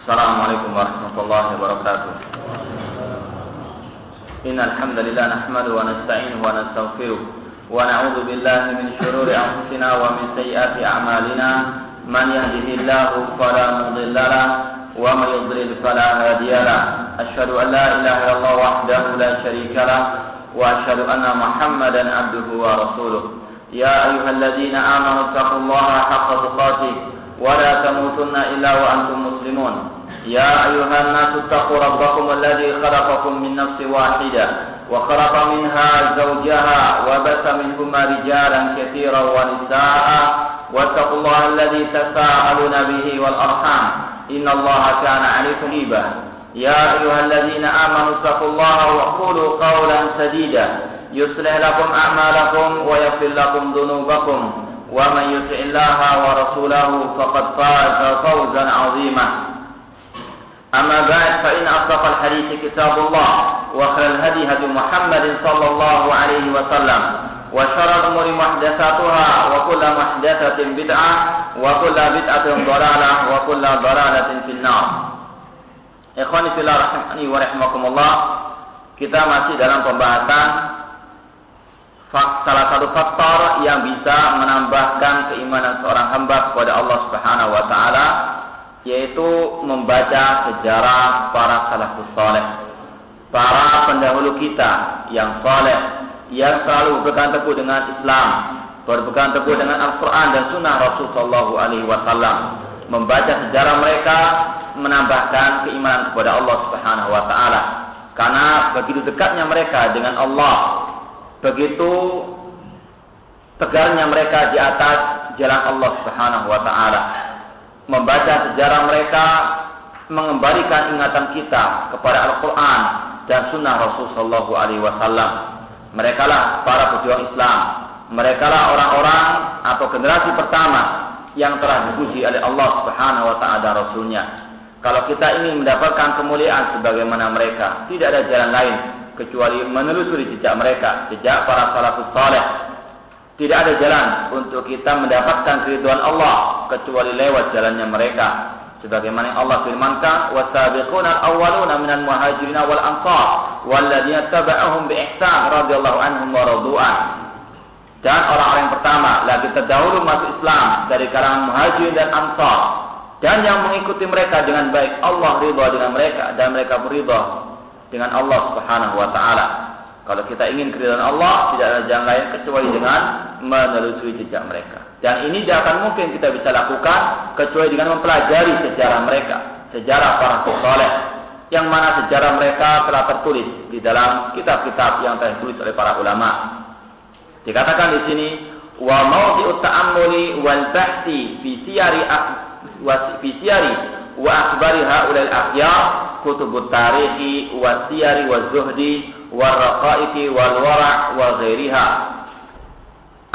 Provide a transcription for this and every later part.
Assalamualaikum warahmatullahi wabarakatuh. Innal hamdalillah nahmaduhu wa nasta'inuhu wa nastaghfiruh wa na'udzu billahi min shururi anfusina wa min sayyiati a'malina. Man yahdihillahu fala mudilla lahu wa man yudlil fala hadiya lahu. Asyhadu an la ilaha illallah wahdahu la syarika lahu wa asyhadu anna Muhammadan abduhu wa rasuluh. Ya ayyuhalladzina amanu taqullaha haqqa tuqatih wa la tamutunna illa wa antum muslimun. يا أيها الناس اتقوا ربكم الذي خلقكم من نفس واحدة وخلق منها زوجها وبث منهما رجالا كثيرا ونساء واتقوا الله الذي تساءلون به والأرحام إن الله كان عليكم رقيبا يا أيها الذين آمنوا اتقوا الله وقولوا قولا سديدا يصلح لكم أعمالكم ويغفر لكم ذنوبكم ومن يطع الله ورسوله فقد فاز فوزا عظيما. أما بعد فإن أصدق الحديث كتاب الله وخير الهدي هدي محمد صلى الله عليه وسلم وشر الأمور محدثاتها وكل محدثة بدعة وكل بدعة ضلالة وكل ضلالة في النار. Ikhwani fillah rahimani wa rahimakumullah. Kita masih dalam pembahasan salah satu faktor yang bisa menambahkan keimanan seorang hamba kepada Allah Subhanahu wa taala, yaitu membaca sejarah para salafus saleh, para pendahulu kita yang saleh, yang selalu berpegang teguh dengan Islam, berpegang teguh dengan Al-Quran dan Sunnah Rasul Sallallahu Alaihi Wasallam. Membaca sejarah mereka menambahkan keimanan kepada Allah Subhanahu Wa Taala, karena begitu dekatnya mereka dengan Allah, begitu tegarnya mereka di atas jalan Allah Subhanahu Wa Taala. Membaca sejarah mereka mengembalikan ingatan kita kepada Al-Quran dan Sunnah Rasul Sallallahu Alaihi Wasallam. Mereka lah para pejuang Islam. Mereka lah orang-orang atau generasi pertama yang telah dipuji oleh Allah Subhanahu Wa Taala dan Rasulnya. Kalau kita ingin mendapatkan kemuliaan sebagaimana mereka, tidak ada jalan lain kecuali menelusuri jejak mereka, jejak para salafus saleh. Tidak ada jalan untuk kita mendapatkan keridhaan Allah kecuali lewat jalannya mereka. Sebagaimana Allah firmankan, "Was-sabiquna al-awwaluna minal muhajirin wal ansar walladzina tabauhum bi ihsan radhiyallahu anhum wa radu'an." Dan orang-orang yang pertama lagi terdahulu masuk Islam dari kalangan muhajirin dan ansar, dan yang mengikuti mereka dengan baik, Allah ridha dengan mereka dan mereka beridha dengan Allah Subhanahu wa taala. Kalau kita ingin keridhaan Allah, tidak ada jalan lain kecuali dengan menelusuri jejak mereka. Dan ini tidak akan mungkin kita bisa lakukan kecuali dengan mempelajari sejarah mereka, sejarah para saleh, yang mana sejarah mereka telah tertulis di dalam kitab-kitab yang telah ditulis oleh para ulama. Dikatakan di sini, wa mawdi'ut ta'ammuli wal bahthi fi siyari wa akhbari haulal akhyar kutubut tarikhi wa siyari wa zuhdi wa raqaiqi wal wara' wa ghairiha.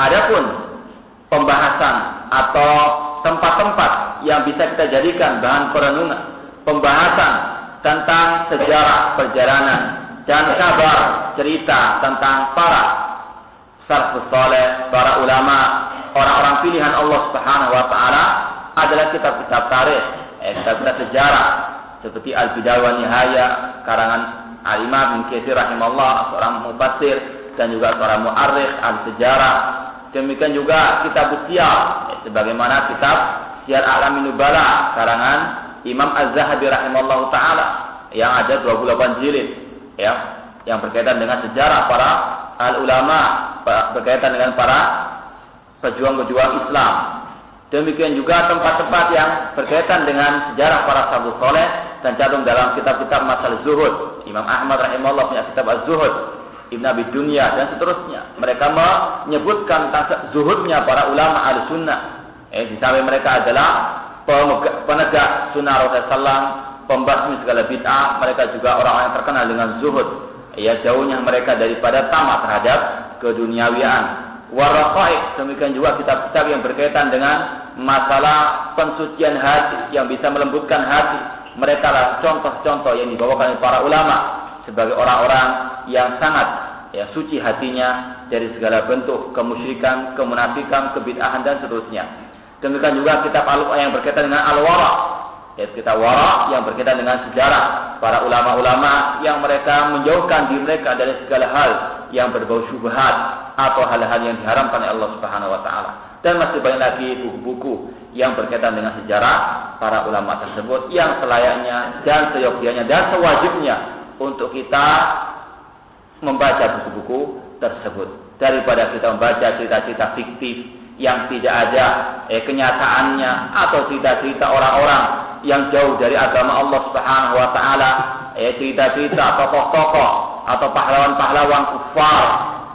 Adapun pembahasan atau tempat-tempat yang bisa kita jadikan bahan perenungan, pembahasan tentang sejarah perjalanan dan kabar cerita tentang para salafus saleh, para ulama, orang-orang pilihan Allah Subhanahu wa taala adalah kitab-kitab tarikh, kitab-kitab sejarah seperti Al-Bidayah wa Nihayah karangan Al-Imam Ibnu Katsir rahimahullah, seorang mufassir dan juga seorang mu'arrikh al-sejarah. Demikian juga kitab Siyar, sebagaimana kitab Siyar A'lamin Nubala karangan Imam Az-Zahabi rahimahullah taala yang ada 28 jilid, ya, yang berkaitan dengan sejarah para al-ulama, berkaitan dengan para pejuang-pejuang Islam. Demikian juga tempat-tempat yang berkaitan dengan sejarah para salafus saleh dan cantum dalam kitab-kitab masalah zuhud. Imam Ahmad rahimahullah punya kitab Az-Zuhud, Ibn Abi Dunya dan seterusnya. Mereka menyebutkan tentang zuhudnya para ulama Ahlussunnah. Di samping mereka adalah penegak sunnah Rasulullah, pembasmi segala bid'ah. Mereka juga orang-orang yang terkenal dengan zuhud. Jauhnya mereka daripada tamak terhadap keduniawian. Waraqaiq, demikian juga kitab-kitab yang berkaitan dengan masalah pensucian hati yang bisa melembutkan hati. Mereka lah contoh-contoh yang dibawakan oleh para ulama sebagai orang-orang yang sangat suci hatinya dari segala bentuk kemusyrikan, kemunafikan, kebid'ahan dan seterusnya. Demikian juga kitab yang berkaitan dengan al-wara, yaitu kita wara yang berkaitan dengan sejarah para ulama-ulama yang mereka menjauhkan diri mereka dari segala hal yang berbau syubhat atau hal-hal yang diharamkan oleh Allah Subhanahu wa taala. Dan masih banyak lagi buku-buku yang berkaitan dengan sejarah para ulama tersebut yang selayaknya dan seyogyanya dan sewajibnya untuk kita membaca buku-buku tersebut daripada kita membaca cerita-cerita fiktif yang tidak ada kenyataannya atau cerita-cerita orang-orang yang jauh dari agama Allah Subhanahu wa taala, cerita-cerita tokoh-tokoh atau pahlawan-pahlawan kufar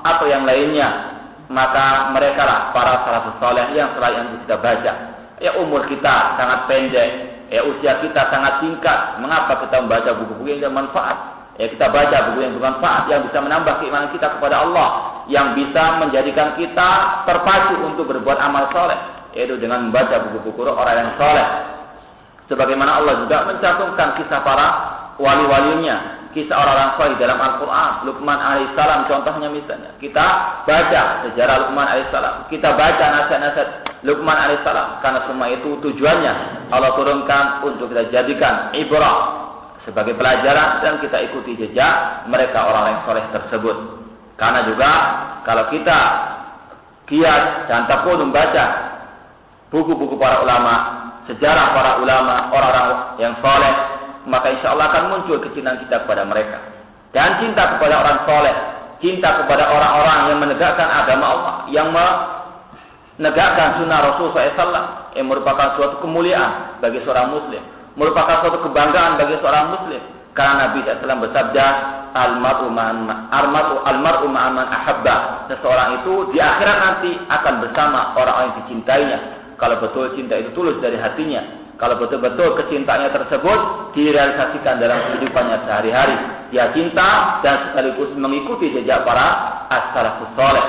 atau yang lainnya. Maka mereka lah para salafus saleh yang selayaknya kita baca. Umur kita sangat pendek, usia kita sangat singkat. Mengapa kita membaca buku-buku yang bermanfaat? Kita baca buku yang bermanfaat, yang bisa menambah keimanan kita kepada Allah, yang bisa menjadikan kita terpacu untuk berbuat amal soleh, yaitu dengan membaca buku-buku orang yang soleh. Sebagaimana Allah juga mencantumkan kisah para wali-walinya, kisah orang-orang soleh dalam Al-Quran. Luqman alaihissalam contohnya misalnya. Kita baca sejarah Luqman alaihissalam, kita baca nasihat-nasihat Luqman alaihissalam, karena semua itu tujuannya Allah turunkan untuk kita jadikan ibrah sebagai pelajaran dan kita ikuti jejak mereka orang-orang yang soleh tersebut. Karena juga kalau kita giat dan tekun membaca buku-buku para ulama, sejarah para ulama, orang-orang yang soleh, maka insya Allah akan muncul kecintaan kita kepada mereka dan cinta kepada orang soleh, cinta kepada orang-orang yang menegakkan agama Allah, yang menegakkan sunnah Rasulullah SAW, yang merupakan suatu kemuliaan bagi seorang muslim, merupakan suatu kebanggaan bagi seorang muslim. Karena Nabi SAW bersabda, almar'u ma'an man ahabba. Seseorang itu di akhirat nanti akan bersama orang-orang yang dicintainya. Kalau betul cinta itu tulus dari hatinya, kalau betul-betul kecintaannya tersebut direalisasikan dalam kehidupannya sehari-hari, dia cinta dan sekaligus mengikuti jejak para as-salafus saleh.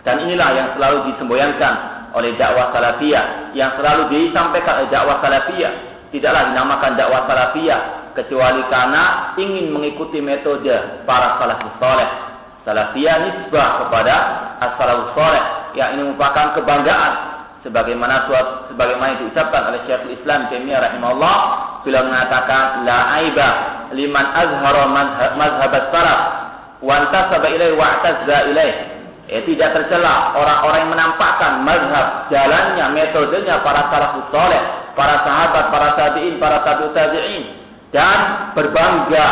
Dan inilah yang selalu disemboyankan oleh dakwah salafiyah, yang selalu disampaikan oleh dakwah salafiyah. Tidaklah dinamakan dakwah salafiyah kecuali karena ingin mengikuti metode para salafus saleh. Salafiyah nisbah kepada as-salafus saleh, yang ini merupakan kebanggaan sebagaimana diucapkan oleh Syekhul Islam Taimiyah rahimahullah, beliau mengatakan la aiba liman azhara mazhab as-salaf wa antasaba ilaihi wa i'tazza ilaihi. Tidak tercela orang-orang yang menampakkan mazhab, jalannya, metodenya para salafus saleh, para sahabat, para tabi'in, para tabi'ut tabi'in, dan berbangga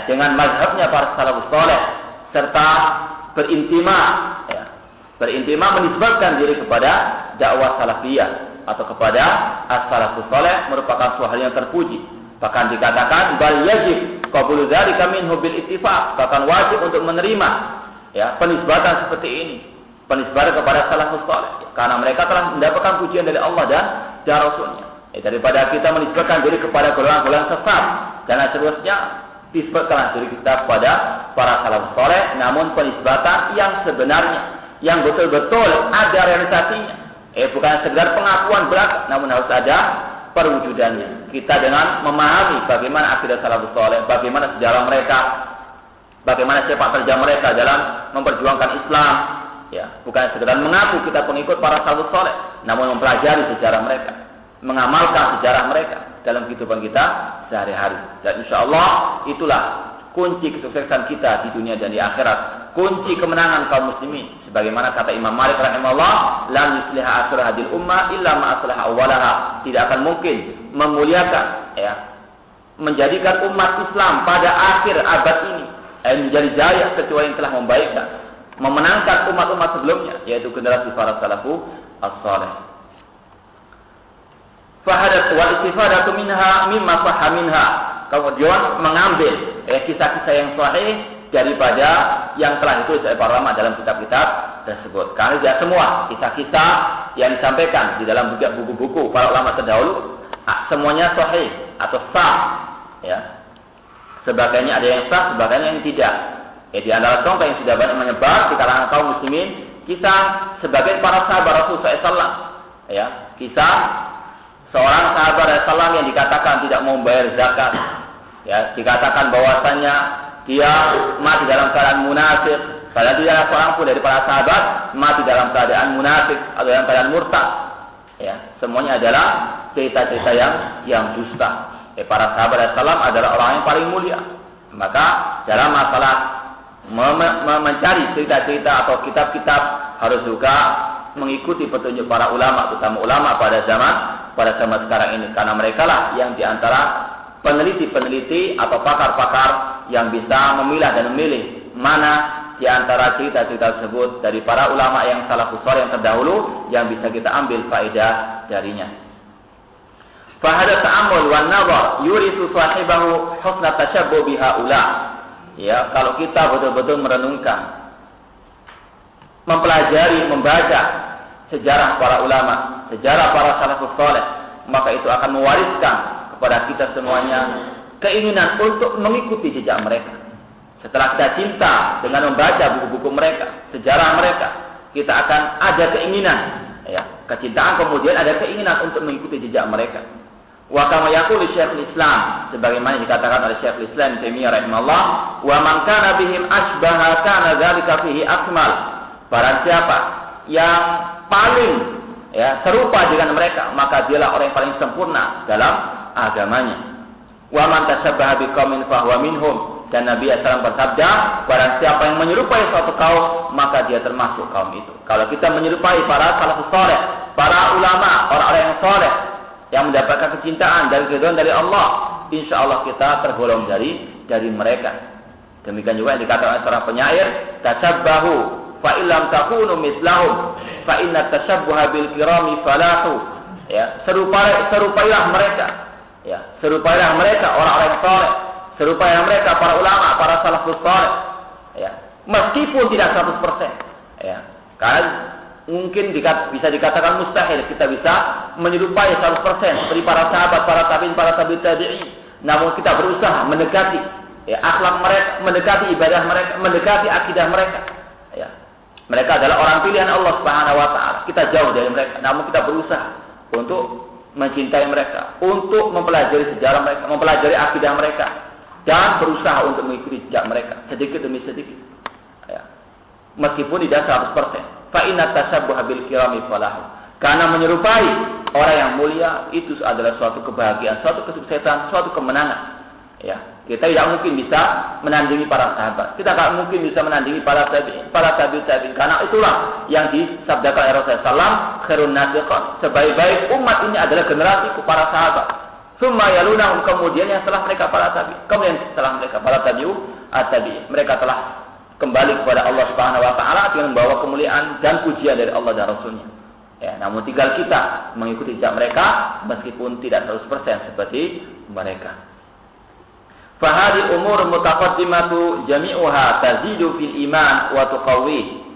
dengan mazhabnya para salafus saleh, serta berintima menisbatkan diri kepada dakwah salafiyah atau kepada as-salafus saleh merupakan suatu hal yang terpuji. Bahkan dikatakan bal yajib qabulu dzalika minhu bil ittifaq, bahkan wajib untuk menerima penisbatan seperti ini, penisbatan kepada salafus saleh, karena mereka telah mendapatkan pujian dari Allah dan Rasul-Nya. Daripada kita menisbatkan diri kepada golongan-golongan sesat dan seterusnya, nisbatkanlah diri kita kepada para salafus saleh, namun penisbatan yang sebenarnya, yang betul-betul ada realisasinya. Bukan sekedar pengakuan belaka, namun harus ada perwujudannya. Kita dengan memahami bagaimana akidah salafus saleh, bagaimana sejarah mereka, bagaimana sepak terjang mereka dalam memperjuangkan Islam, bukan sekedar mengaku kita pengikut para salafus saleh, namun mempelajari sejarah mereka, mengamalkan sejarah mereka dalam kehidupan kita sehari-hari. Dan insyaallah itulah kunci kesuksesan kita di dunia dan di akhirat, kunci kemenangan kaum muslimin. Sebagaimana kata Imam Malik rahimahullah, lam yusliha akhir hadil ummah illa ma aslaha awwalaha. Tidak akan mungkin memuliakan, menjadikan umat Islam pada akhir abad ini menjadi jaya kecuali yang telah membaikkan, memenangkan umat-umat sebelumnya, yaitu generasi para salafus as-saleh. Fahadat wal istifadatu minha mimma sahha minha. Kemudian mengambil kisah-kisah yang sahih daripada yang telah ditulis oleh para ulama dalam kitab-kitab tersebut. Karena tidak semua kisah-kisah yang disampaikan di dalam buku-buku para ulama terdahulu semuanya sahih atau sah, Sebagainya ada yang sah, sebagainya yang tidak. Di antara contoh yang sudah banyak menyebar di kalangan kaum muslimin, kisah sebagian para sahabat Rasulullah SAW. Kisah seorang sahabat Rasulullah yang dikatakan tidak mau membayar zakat. Dikatakan bahwasannya dia mati dalam keadaan munafik. Padahal tidak ada seorang pun dari para sahabat mati dalam keadaan munafik atau dalam keadaan murtad. Semuanya adalah cerita-cerita yang dusta. Para sahabat Islam adalah orang yang paling mulia. Maka dalam masalah mencari cerita-cerita atau kitab-kitab harus juga mengikuti petunjuk para ulama, terutama ulama pada zaman sekarang ini, karena mereka lah yang diantara peneliti-peneliti atau pakar-pakar yang bisa memilah dan memilih mana di antara cerita-cerita tersebut dari para ulama yang salafus saleh yang terdahulu yang bisa kita ambil faedah darinya. Fahada ta'ammul wan nazar yurisu sahibahu husna tashabbuh bihaula. Ya, kalau kita betul-betul merenungkan, mempelajari, membaca sejarah para ulama, sejarah para salafus saleh, maka itu akan mewariskan kepada kita semuanya keinginan untuk mengikuti jejak mereka. Setelah kita cinta dengan membaca buku-buku mereka, sejarah mereka, kita akan ada keinginan, ya, kecintaan kemudian ada keinginan untuk mengikuti jejak mereka. Wa kama yaqulu Syekhul Islam, sebagaimana dikatakan oleh Syekhul Islam Taimiyah rahimahullah, wa man kana bihim asbaha kana dzalika fihi akmal. Barang siapa yang paling serupa dengan mereka, maka dialah orang yang paling sempurna dalam agamanya. Wa man tashabbaha biqaumin fahuwa minhum. Dan Nabi SAW bersabda, barang siapa yang menyerupai suatu kaum, maka dia termasuk kaum itu. Kalau kita menyerupai para salafus saleh, para ulama, orang-orang yang saleh, yang mendapatkan kecintaan dan keridhaan dari Allah, insya Allah kita tergolong dari mereka. Demikian juga yang dikatakan oleh seorang penyair, tashabbahu fa illam takunu mislahum fa inna tashabbuha bil kirami falahu. Ya, serupailah mereka. Ya, serupailah mereka orang-orang yang saleh. Serupailah mereka para ulama, para salafus saleh. Ya, meskipun tidak 100%. Ya, karena mungkin bisa dikatakan mustahil kita bisa menyerupai 100% seperti para sahabat, para tabi'in, para tabi'in. Namun kita berusaha mendekati akhlak mereka, mendekati ibadah mereka, mendekati akidah mereka. Ya. Mereka adalah orang pilihan Allah Subhanahu wa taala. Kita jauh dari mereka, namun kita berusaha untuk mencintai mereka, untuk mempelajari sejarah mereka, mempelajari akidah mereka, dan berusaha untuk mengikuti jejak mereka sedikit demi sedikit. Ya. Meskipun tidak 100%. Fa inna tashabbuha bil kirami falahu. Karena menyerupai orang yang mulia itu adalah suatu kebahagiaan, suatu kesuksesan, suatu kemenangan. Ya, kita tidak mungkin bisa menandingi para sahabat. Kita tidak mungkin bisa menandingi para tabi'in. Karena itulah yang disabdakan oleh Rasulullah SAW, khairun nasi sebaik-baik umat ini adalah generasi para sahabat. Summa yalunahum, kemudian yang setelah mereka para tabi'in. Kemudian setelah mereka para tabi'in. Mereka telah kembali kepada Allah Subhanahu wa taala dengan membawa kemuliaan dan pujian dari Allah dan Rasulnya. Ya, namun tinggal kita mengikuti jejak mereka meskipun tidak 100% seperti mereka. Fahadi umur mutaqaddimatu jami'uha tazidu fil iman wa tuqawwi.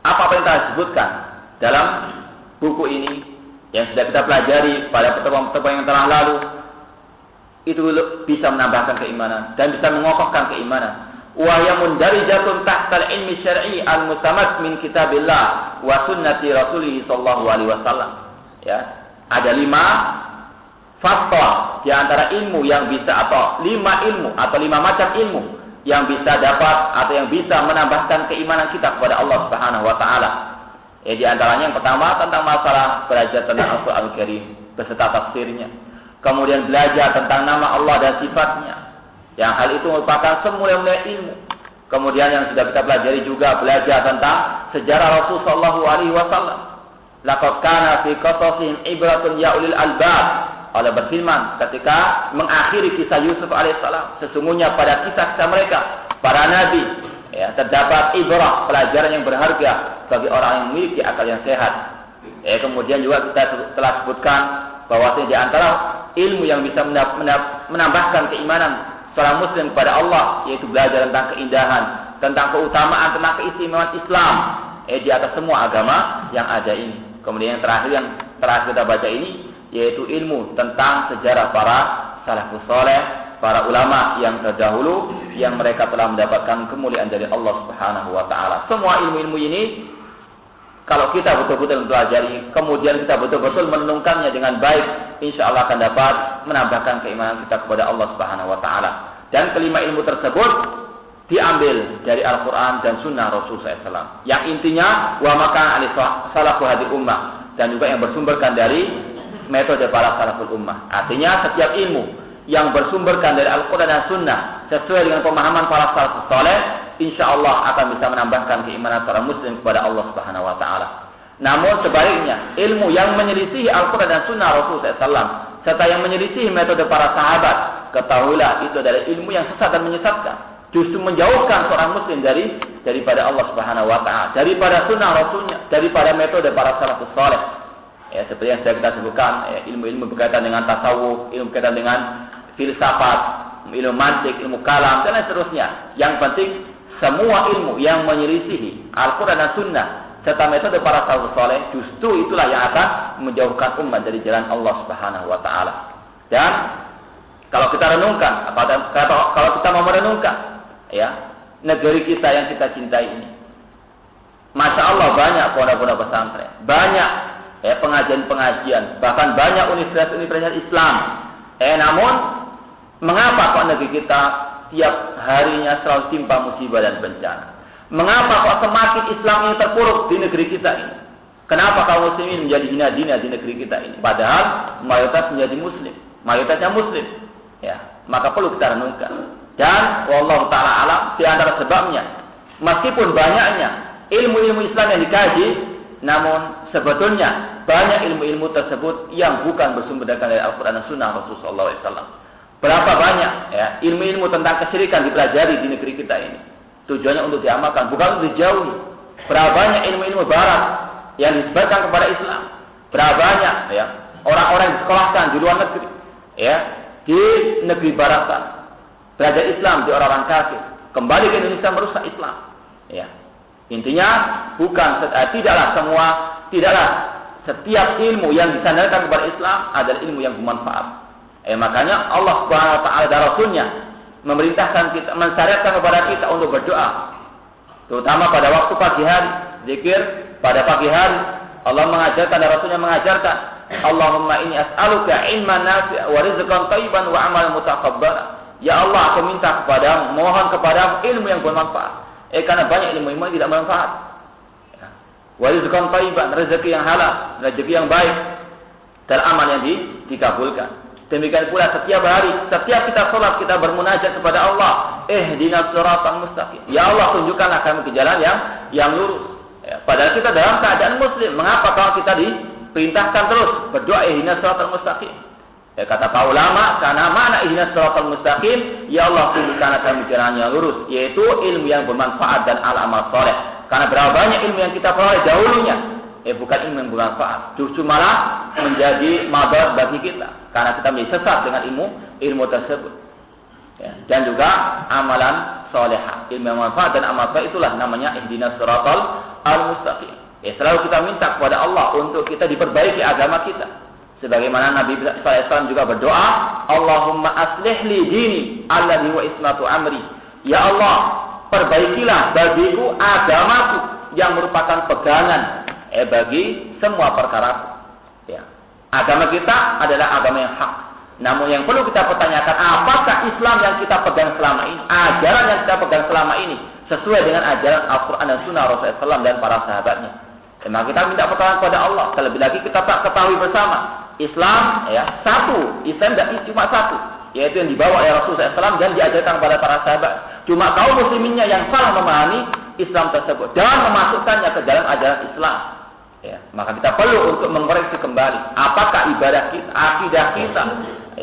Apa yang kita sebutkan dalam buku ini yang sudah kita pelajari pada pertemuan-pertemuan yang telah lalu, itu bisa menambahkan keimanan dan bisa mengokohkan keimanan. Wa yamundarijatun tahtal ilmi syar'i al-mustamad min kitabillah wa sunnati rasulih sallallahu alaihi wasallam. Ya, ada 5 faktor di antara ilmu yang bisa, atau 5 ilmu atau 5 macam ilmu yang bisa dapat atau yang bisa menambahkan keimanan kita kepada Allah Subhanahu wa taala. Di antaranya yang pertama tentang masalah belajar tentang Al-Qur'an Karim beserta tafsirnya. Kemudian belajar tentang nama Allah dan sifatnya. Yang hal itu merupakan semulia-mulia ilmu. Kemudian yang sudah kita pelajari juga belajar tentang sejarah Rasul sallallahu alaihi wasallam. Laqad kana fi qasasihim ibratun ya ulil albab. Allah berfirman ketika mengakhiri kisah Yusuf alaihissalam, sesungguhnya pada kisah-kisah mereka para nabi terdapat ibrah, pelajaran yang berharga bagi orang yang memiliki akal yang sehat. Kemudian juga kita telah sebutkan bahwa di antara ilmu yang bisa menambahkan keimanan seorang muslim kepada Allah, yaitu belajar tentang keindahan, tentang keutamaan, tentang keistimewaan Islam di atas semua agama yang ada ini. Kemudian yang terakhir kita baca ini yaitu ilmu tentang sejarah para salafus saleh, para ulama yang terdahulu yang mereka telah mendapatkan kemuliaan dari Allah Subhanahu wa taala. Semua ilmu-ilmu ini kalau kita betul-betul mempelajari, kemudian kita betul-betul merenungkannya dengan baik, insya Allah akan dapat menambahkan keimanan kita kepada Allah Subhanahu wa taala. Dan kelima ilmu tersebut diambil dari Al-Qur'an dan Sunnah Rasul SAW. Yang intinya wa maka salafus hadhihi ummah, dan juga yang bersumberkan dari metode para salaful ummah. Artinya setiap ilmu yang bersumberkan dari Al-Quran dan Sunnah sesuai dengan pemahaman para salafus saleh, insya Allah akan bisa menambahkan keimanan seorang muslim kepada Allah Subhanahu wa taala. Namun sebaliknya, ilmu yang menyelisihi Al-Quran dan Sunnah Rasulullah SAW serta yang menyelisihi metode para sahabat, ketahuilah itu adalah ilmu yang sesat dan menyesatkan. Justru menjauhkan seorang muslim daripada Allah Subhanahu wa taala, daripada sunnah Rasulnya, daripada metode para salafus saleh. Ya, seperti yang kita sebutkan, ilmu-ilmu berkaitan dengan tasawuf, ilmu berkaitan dengan filsafat, ilmu mantik, ilmu kalam, dan lain seterusnya. Yang penting semua ilmu yang menyelisihi Al-Quran dan Sunnah serta metode para salafus saleh, justru itulah yang akan menjauhkan umat dari jalan Allah Subhanahu wa taala. Dan kalau kita renungkan, kalau kita mau merenungkan, ya, negeri kita yang kita cintai ini, masya Allah banyak pondok-pondok pesantren, banyak pengajian-pengajian, bahkan banyak universitas-universitas Islam. Namun mengapa kok negeri kita tiap harinya selalu timpa musibah dan bencana? Mengapa kok semakin Islam ini terpuruk di negeri kita ini? Kenapa kaum muslimin menjadi hina-hina di negeri kita ini? Padahal mayoritas menjadi muslim, mayoritasnya muslim. Ya, maka perlu kita renungkan. Dan wallahu taala alam, di antara sebabnya, meskipun banyaknya ilmu-ilmu Islam yang dikaji, namun sebetulnya banyak ilmu-ilmu tersebut yang bukan bersumber dari Al-Quran dan Sunnah Rasulullah SAW. Berapa banyak ilmu-ilmu tentang kesyirikan dipelajari di negeri kita ini? Tujuannya untuk diamalkan, bukan untuk dijauhi. Berapa banyak ilmu-ilmu barat yang disebutkan kepada Islam? Berapa banyak orang-orang yang disekolahkan di luar negeri, di negeri baratan, belajar Islam di orang-orang kafir, kembali ke Indonesia merusak Islam. Intinya tidaklah setiap ilmu yang disandarkan kepada Islam adalah ilmu yang bermanfaat. Makanya Allah Subhanahu wa taala dan Rasulnya memerintahkan kita, mensyariatkan kepada kita untuk berdoa, terutama pada waktu pagi hari, zikir pada pagi hari. Allah mengajarkan dan Rasulnya mengajarkan, Allahumma inni as'aluka ilman nafi'a wa rizqan thayyiban wa amalan mutaqabbala. Ya Allah, aku minta kepadamu, mohon kepadamu ilmu yang bermanfaat. Karena banyak ilmu-ilmu yang tidak bermanfaat. Wa rizqan thayyiban, rezeki yang halal, rezeki yang baik, dan amal yang dikabulkan. Demikian pula setiap hari, setiap kita sholat, kita bermunajat kepada Allah. Ihdinas siratal mustaqim. Ya Allah, tunjukkanlah kami ke jalan yang lurus. Padahal kita dalam keadaan muslim. Mengapa kalau kita diperintahkan terus berdoa ihdinas siratal mustaqim? Kata para ulama, karena makna ihdinas siratal mustaqim, ya Allah tunjukkanlah kami jalan yang lurus, yaitu ilmu yang bermanfaat dan amal saleh. Karena berapa banyak ilmu yang kita peroleh dahulunya, bukan ilmu yang bermanfaat, justru malah menjadi madar bagi kita, karena kita menjadi sesat dengan ilmu tersebut. Dan juga amalan salehah, ilmu yang bermanfaat dan amal saleh, itulah namanya ihdinas siratal mustaqim. Selalu kita minta kepada Allah untuk kita diperbaiki agama kita. Sebagaimana Nabi SAW juga berdoa, Allahumma aslih li dini alladhi wa ismatu amri. Ya Allah, perbaikilah bagiku agamaku yang merupakan pegangan bagi semua perkara. Agama kita adalah agama yang hak. Namun yang perlu kita pertanyakan, apakah Islam yang kita pegang selama ini, ajaran yang kita pegang selama ini, sesuai dengan ajaran Al-Quran dan Sunnah Rasulullah SAW dan para sahabatnya? Maka kita minta pertolongan kepada Allah. Terlebih lagi kita tak ketahui bersama, Islam satu, Islam cuma satu, yaitu yang dibawa oleh Rasulullah SAW dan diajarkan kepada para sahabat. Cuma kaum musliminnya yang salah memahami Islam tersebut dan memasukkannya ke dalam ajaran Islam. Maka kita perlu untuk mengoreksi kembali apakah ibadah kita, akidah kita,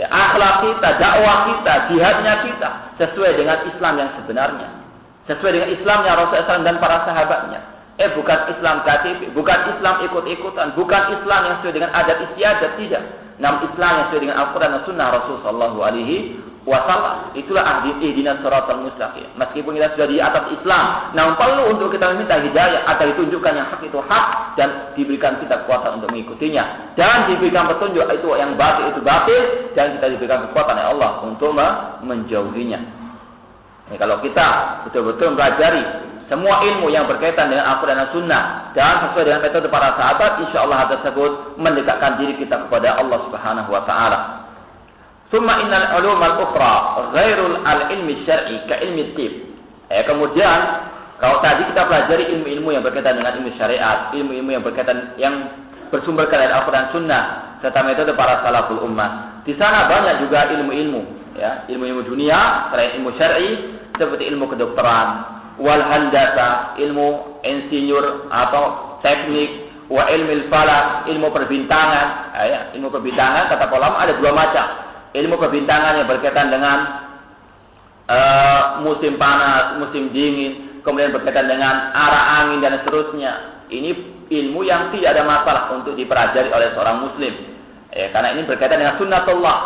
akhlak kita, dakwah kita, jihadnya kita sesuai dengan Islam yang sebenarnya, sesuai dengan Islamnya Rasulullah SAW dan para sahabatnya. Bukan Islam KTP, bukan Islam ikut-ikutan, bukan Islam yang sesuai dengan adat istiadat, tidak. Namun Islam yang sesuai dengan Al-Quran dan Sunnah Rasulullah Sallallahu Alaihi Wasallam. Itulah ihdinas siratal mustaqim. Meskipun kita sudah di atas Islam, namun perlu untuk kita meminta hidayah agar ditunjukkan yang hak itu hak dan diberikan kita kekuatan untuk mengikutinya. Dan diberikan petunjuk itu yang batil itu batil dan kita diberikan kekuatan oleh Allah untuk menjauhinya. Kalau kita betul-betul mempelajari semua ilmu yang berkaitan dengan Al-Quran dan Sunnah dan sesuai dengan metode para sahabat, insya Allah hal tersebut mendekatkan diri kita kepada Allah Subhanahu wa taala. Summa innal ulum al-ukhra ghairul al-ilmi syar'i ka ilmi tib. Kemudian kalau tadi kita pelajari ilmu-ilmu yang berkaitan dengan ilmu syariat, ilmu-ilmu yang berkaitan yang bersumber dari Al-Quran dan Sunnah serta metode para salaful ummah. Di sana banyak juga ilmu-ilmu, ya, ilmu-ilmu dunia selain ilmu syar'i seperti ilmu kedokteran, wal handasa, ilmu insinyur atau teknik, wa ilmil falak, ilmu perbintangan. Ya, ilmu perbintangan kata ulama ada dua macam. Ilmu perbintangan yang berkaitan dengan musim panas, musim dingin, kemudian berkaitan dengan arah angin dan seterusnya. Ini ilmu yang tidak ada masalah untuk dipelajari oleh seorang muslim. Karena ini berkaitan dengan sunnatullah.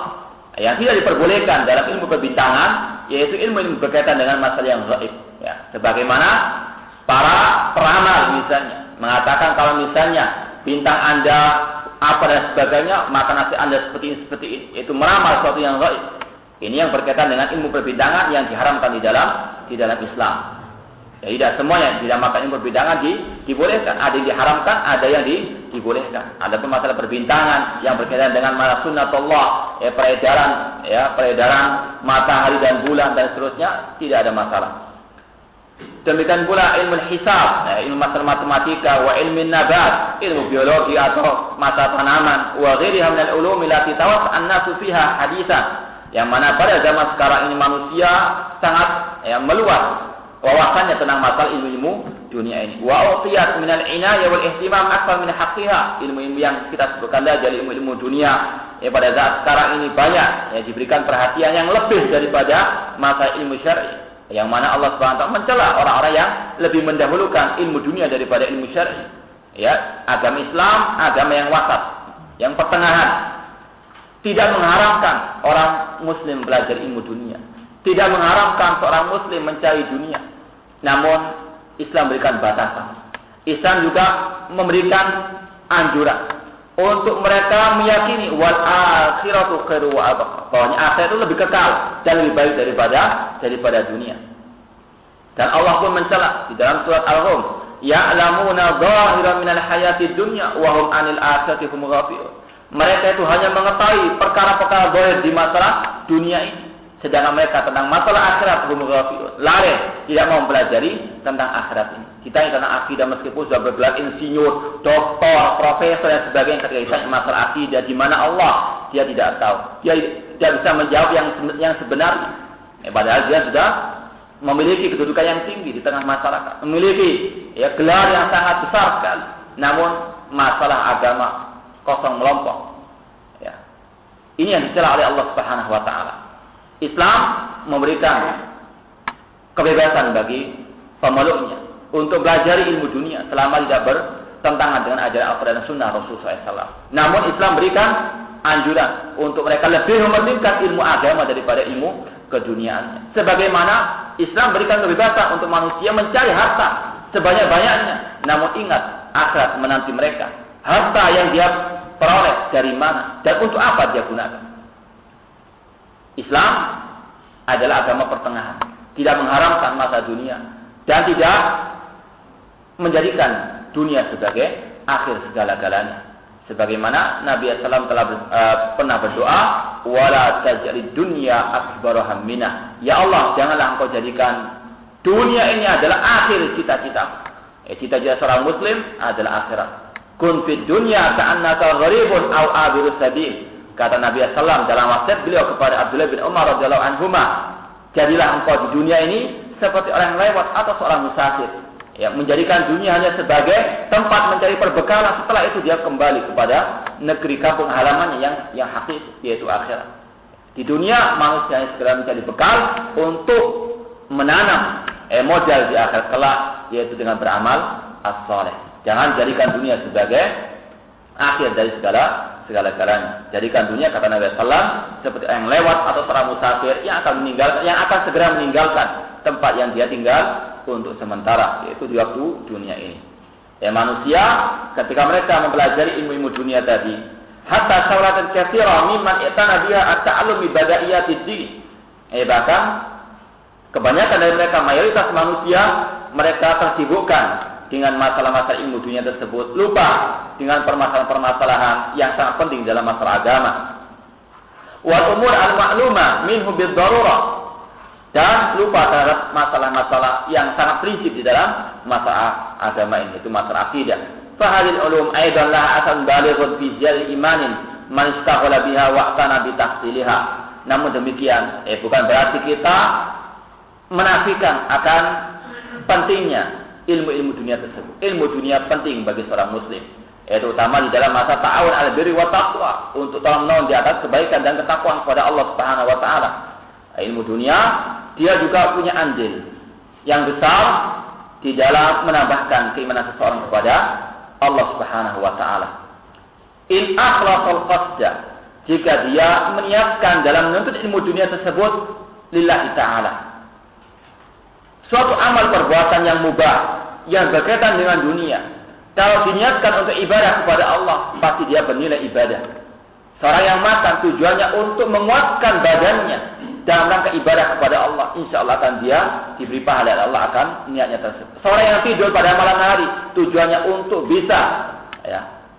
Yang tidak diperbolehkan dalam ilmu perbintangan yaitu ilmu berkaitan dengan masalah yang gaib. Ya, sebagaimana para peramal misalnya mengatakan kalau misalnya bintang Anda apa dan sebagainya, maka nasib Anda seperti ini. Itu meramal sesuatu yang gaib. Ini yang berkaitan dengan ilmu perbintangan yang diharamkan di dalam Islam. Ya, tidak semua yang dinamakan ilmu perbintangan dibolehkan. Ada yang diharamkan, ada yang dibolehkan. Ada pun masalah perbintangan yang berkaitan dengan masalah sunnatullah, peredaran matahari dan bulan dan seterusnya, tidak ada masalah. Demikian pula ilmu hisab, ilmu masalah matematika, wa ilmu nabat, ilmu biologi atau masalah tanaman, wa ghairiha min al-ulum allati tawassa'a an-nasu fiha haditsan. Yang mana pada zaman sekarang ini manusia sangat meluas wawasannya tentang masalah ilmu-ilmu dunia ini. Wa utiyat min al-inaya wal ihtimam akthar min haqqiha. Ilmu-ilmu yang kita sebutkan dari ilmu-ilmu dunia pada saat sekarang ini banyak diberikan perhatian yang lebih daripada masalah ilmu syar'i. Yang mana Allah SWT mencela orang-orang yang lebih mendahulukan ilmu dunia daripada ilmu syar'i. Ya, agama Islam agama yang wasat, yang pertengahan. Tidak mengharamkan orang muslim belajar ilmu dunia. Tidak mengharamkan seorang muslim mencari dunia. Namun Islam berikan batasan. Islam juga memberikan anjuran untuk mereka meyakini wal akhiratu khairu wa abqa. Bahwa akhirat itu lebih kekal dan lebih baik daripada dunia. Dan Allah pun mencela di dalam surat Al-Rum, ya'lamuna dhahiran minal hayatid dunya wa hum 'anil akhirati hum ghafilun. Mereka itu hanya mengetahui perkara-perkara zahir di masalah dunia ini, sedangkan mereka tentang masalah akhirat hum ghafilun. Lalai, tidak mau mempelajari tentang akhirat ini. Kita ini tentang akidah meskipun sudah bergelar insinyur, doktor, profesor dan sebagainya, ketika ditanya masalah akidah di mana Allah, dia tidak tahu. Dia tidak bisa menjawab yang sebenarnya. Padahal dia sudah memiliki kedudukan yang tinggi di tengah masyarakat, memiliki gelar yang sangat besar sekali. Namun masalah agama kosong melompong. Ya. Ini yang dicela oleh Allah Subhanahu wa taala. Islam memberikan kebebasan bagi pemeluknya untuk belajar ilmu dunia selama tidak bertentangan dengan ajaran Al-Qur'an dan Sunnah Rasulullah SAW. Namun Islam berikan anjuran untuk mereka lebih mementingkan ilmu agama daripada ilmu keduniaan. Sebagaimana Islam berikan kebebasan untuk manusia mencari harta sebanyak-banyaknya, namun ingat akhirat menanti mereka. Harta yang dia peroleh dari mana dan untuk apa dia gunakan. Islam adalah agama pertengahan, tidak mengharamkan masa dunia dan tidak menjadikan dunia sebagai akhir segala-galanya. Sebagaimana Nabi SAW telah pernah berdoa, wala taj'alid dunya akbar hammina. Ya Allah, janganlah engkau jadikan dunia ini adalah akhir cita-cita. Cita-cita seorang muslim adalah akhirat. Kun fid dunya ka'annaka gharibun aw abirus sabil. Kata Nabi SAW dalam wasiat beliau kepada Abdullah bin Umar radhiyallahu anhuma, jadilah engkau di dunia ini seperti orang yang lewat atau seorang musafir. Ya, menjadikan dunia hanya sebagai tempat mencari perbekalan, setelah itu dia kembali kepada negeri kampung halamannya yang hakiki, yaitu akhirat. Di dunia manusia hanya segera mencari bekal untuk menanam modal di akhirat kelak, yaitu dengan beramal as-saleh. Jangan jadikan dunia sebagai akhir dari segala-galanya. Jadikan dunia, kata Nabi SAW, seperti yang lewat atau seorang musafir yang akan segera meninggalkan tempat yang dia tinggal untuk sementara, yaitu di waktu dunia ini. Manusia ketika mereka mempelajari ilmu-ilmu dunia tadi, hatta sawratan katsira mimman itana biha at-ta'allum ibadaiyatid din. Bahkan kebanyakan dari mereka, mayoritas manusia, mereka tersibukkan dengan masalah-masalah ilmu dunia tersebut, lupa dengan permasalahan-permasalahan yang sangat penting dalam masalah agama. Wal umur al-ma'luma minhu bid-darurah, dan lupa terhadap masalah-masalah yang sangat prinsip di dalam masalah agama ini, itu masalah akidah. Fa hadhihi al-ulum aidan laha asan balighun fi zil imanin man istaghala biha wa'tana bi tahsiliha. Namun demikian, bukan berarti kita menafikan akan pentingnya ilmu-ilmu dunia tersebut. Ilmu dunia penting bagi seorang muslim, terutama di dalam masa ta'awun 'alal birri wa taqwa, untuk tolong-menolong di atas kebaikan dan ketakwaan kepada Allah Subhanahu wa taala. Ilmu dunia dia juga punya andil yang besar di dalam menambahkan keimanan seseorang kepada Allah Subhanahu wa taala. In akhlaqal qasda, jika dia meniatkan dalam menuntut ilmu dunia tersebut lillahi ta'ala, suatu amal perbuatan yang mubah yang berkaitan dengan dunia, kalau diniatkan untuk ibadah kepada Allah, pasti dia bernilai ibadah. Seorang yang makan tujuannya untuk menguatkan badannya dalam rangka ibadah kepada Allah, insya Allah akan dia diberi pahala dan Allah akan niatnya tersebut. Seorang yang tidur pada malam hari tujuannya untuk bisa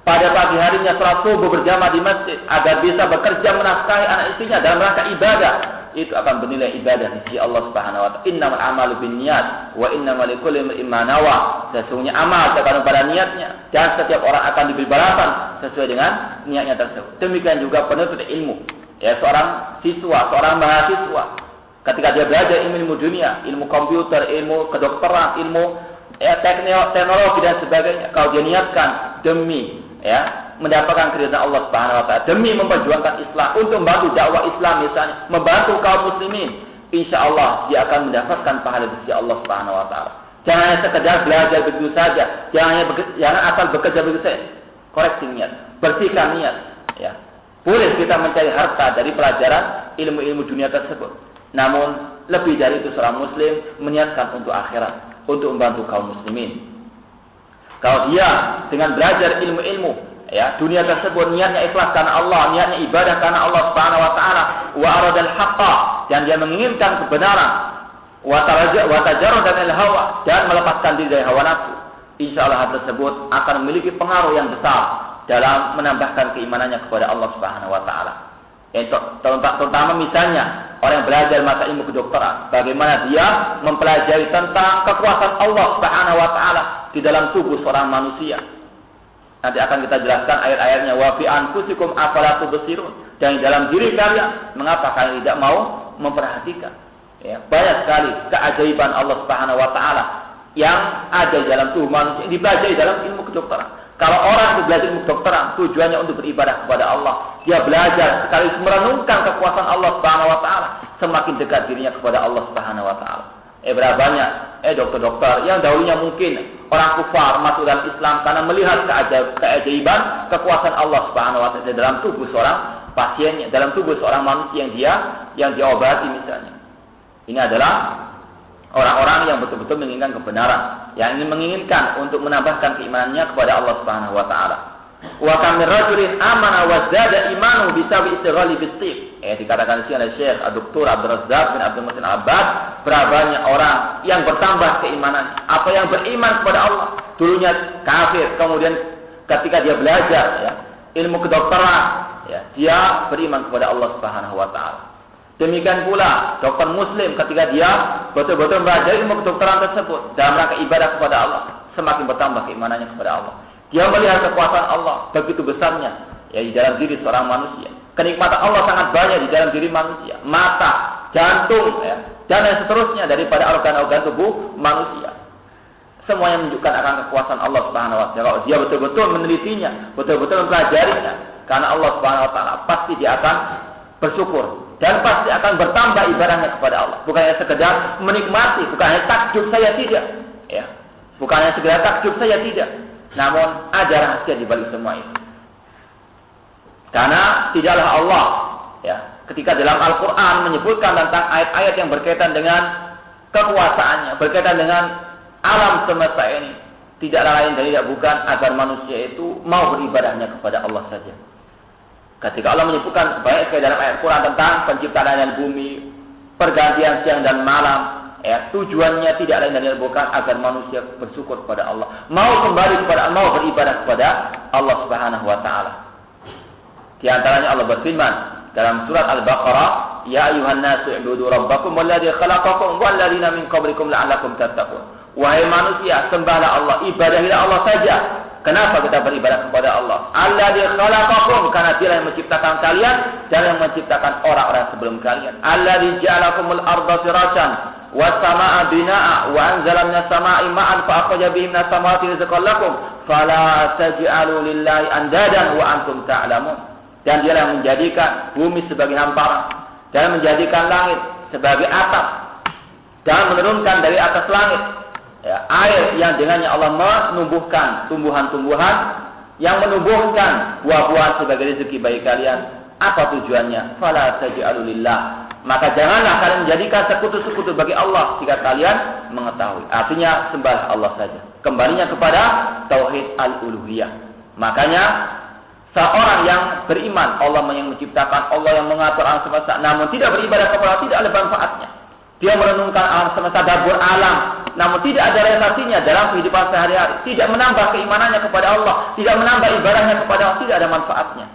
pada pagi harinya sholat subuh berjamaah di masjid agar bisa bekerja menafkahi anak istrinya dalam rangka ibadah, itu akan bernilai ibadah di sisi Allah Subhanahu wa taala. Innamal a'malu binniyat wa innamal likulli imrin ma nawa. Sesungguhnya amal tergantung pada niatnya dan setiap orang akan diberi balasan sesuai dengan niatnya tersebut. Demikian juga penuntut ilmu, seorang siswa, seorang mahasiswa, ketika dia belajar ilmu dunia, ilmu komputer, ilmu kedokteran, ilmu teknologi dan sebagainya, kalau dia niatkan demi mendapatkan keridhaan Allah Subhanahu wa taala, demi memperjuangkan Islam, untuk membantu dakwah Islam misalnya, membantu kaum muslimin, insya Allah dia akan mendapatkan pahala di sisi Allah Subhanahu wa taala. Jangan hanya sekedar belajar begitu saja, jangan asal bekerja begitu saja. Koreksi niat, bersihkan niat, Boleh kita mencari harta dari pelajaran ilmu-ilmu dunia tersebut, namun lebih dari itu seorang muslim meniatkan untuk akhirat, untuk membantu kaum muslimin. Kalau dia dengan belajar ilmu-ilmu dunia tersebut niatnya ikhlas karena Allah, niatnya ibadah karena Allah Subhanahu wa taala, wa aradal haqqa, dan dia menginginkan kebenaran, wa tajarrada anil hawa, dan melepaskan diri dari hawa nafsu, insyaallah hal tersebut akan memiliki pengaruh yang besar dalam menambahkan keimanannya kepada Allah Subhanahu wa taala. Terutama misalnya orang yang belajar masa ilmu kedokteran, bagaimana dia mempelajari tentang kekuasaan Allah Subhanahu wa taala di dalam tubuh seorang manusia. Nanti akan kita jelaskan ayat-ayatnya, wa fi anfusikum afala tubsirun, dan di dalam diri kalian mengapa kalian tidak mau memperhatikan. Banyak sekali keajaiban Allah Subhanahu wa taala yang ada di dalam tubuh manusia, dipelajari dalam ilmu kedokteran. Kalau orang itu belajar ilmu kedokteran tujuannya untuk beribadah kepada Allah, dia belajar sekaligus merenungkan kekuasaan Allah Subhanahu wa taala, semakin dekat dirinya kepada Allah Subhanahu wa taala. Berapa banyak dokter-dokter yang dahulunya mungkin orang kufar masuk dalam Islam karena melihat keajaiban kekuasaan Allah Subhanahu wa taala dalam tubuh seorang pasiennya, dalam tubuh seorang manusia yang dia obati misalnya. Ini adalah orang-orang yang betul-betul menginginkan kebenaran, yang ingin menginginkan untuk menambahkan keimanannya kepada Allah Subhanahu wa taala. Wa kamir rajulin amana wa zada imanu bisawi istighali bis-sif. Dikatakan di sini oleh Syekh Dr. Abdul Razzaq bin Abdul Muhsin Al-Abbad, berapa banyak orang yang bertambah keimanan, apa yang beriman kepada Allah, dulunya kafir, kemudian ketika dia belajar ilmu kedokteran, dia beriman kepada Allah Subhanahu wa taala. Demikian pula dokter muslim ketika dia betul-betul belajar ilmu kedokteran tersebut dalam rangka ibadah kepada Allah, semakin bertambah keimanannya kepada Allah. Dia melihat kekuasaan Allah begitu besarnya di dalam diri seorang manusia. Kenikmatan Allah sangat banyak di dalam diri manusia, mata, jantung, dan yang seterusnya daripada organ-organ tubuh manusia. Semuanya menunjukkan akan kekuasaan Allah Subhanahu wa taala. Kalau dia betul-betul menelitinya, betul-betul mempelajarinya, karena Allah Subhanahu wa taala, pasti dia akan bersyukur dan pasti akan bertambah ibadahnya kepada Allah. Bukan hanya sekedar menikmati, bukan hanya takjub saya tidak, bukan hanya sekedar takjub saya tidak, namun ada rahasia di balik semua itu. Karena tidaklah Allah ketika dalam Al-Quran menyebutkan tentang ayat-ayat yang berkaitan dengan kekuasaannya, berkaitan dengan alam semesta ini, tidaklah lain dan tidak bukan agar manusia itu mau beribadahnya kepada Allah saja. Ketika Allah menyebutkan banyak sekali dalam ayat Quran tentang penciptaan dan bumi, pergantian siang dan malam, tujuannya tidak lain dan tidak bukan agar manusia bersyukur kepada Allah, mau kembali kepada, mau beribadah kepada Allah Subhanahu wa taala. Di antaranya Allah berfirman dalam surat Al-Baqarah, ya ayuhan nasu ubudu rabbakum walladzi khalaqakum walladzina min qablikum la'allakum tattaqun. Wahai manusia, sembahlah Allah, ibadahilah Allah saja, Kenapa kita beribadah kepada Allah? Alladzi khalaqakum, karena Dia yang menciptakan kalian dan yang menciptakan orang-orang sebelum kalian. Alladzi ja'alakumul arda firasyan was samaa'a binaa'a wa anzala minas samaa'i ma'an fa akhraja bihi minas samarati rizqan lakum fala taj'alu lillahi andadan wa antum ta'lamun. Dan Dia yang menjadikan bumi sebagai hamparan dan menjadikan langit sebagai atap dan menurunkan dari atas langit air yang dengannya Allah menumbuhkan tumbuhan-tumbuhan yang menumbuhkan buah-buahan sebagai rezeki bagi kalian. Apa tujuannya? Fala taj'alu lillah. Maka janganlah kalian menjadikan sekutu-sekutu bagi Allah jika kalian mengetahui. Artinya sembah Allah saja. Kembalinya kepada tauhid al-uluhiyah. Makanya seorang yang beriman Allah yang menciptakan, Allah yang mengatur alam semesta, namun tidak beribadah kepada Allah, tidak ada manfaatnya. Dia merenungkan alam semesta, dabur alam, namun tidak ada relasinya dalam kehidupan sehari-hari. Tidak menambah keimanannya kepada Allah, tidak menambah ibadahnya kepada Allah, tidak ada manfaatnya.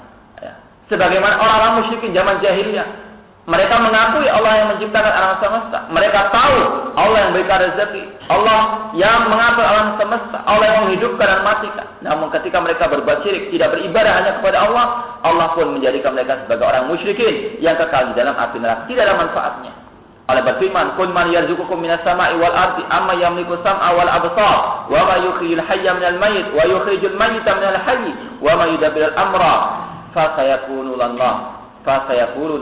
Sebagaimana orang-orang musyrikin zaman jahiliyah, mereka mengakui Allah yang menciptakan alam semesta. Mereka tahu Allah yang memberikan rezeki, Allah yang mengatur alam semesta, Allah yang menghidupkan dan matikan. Namun ketika mereka berbuat syirik, tidak beribadah hanya kepada Allah, Allah pun menjadikan mereka sebagai orang musyrikin yang kekal di dalam api neraka. Tidak ada manfaatnya. Allah berfirman, "Qul man yarzuqukum minas sama'i wal ardi amma yamliku sam'a wal absar wa ma yukhrijul hayya minal mayyit wa yukhrijul mayyita minal hayy wa ma yudabbirul amra fa sayaquluna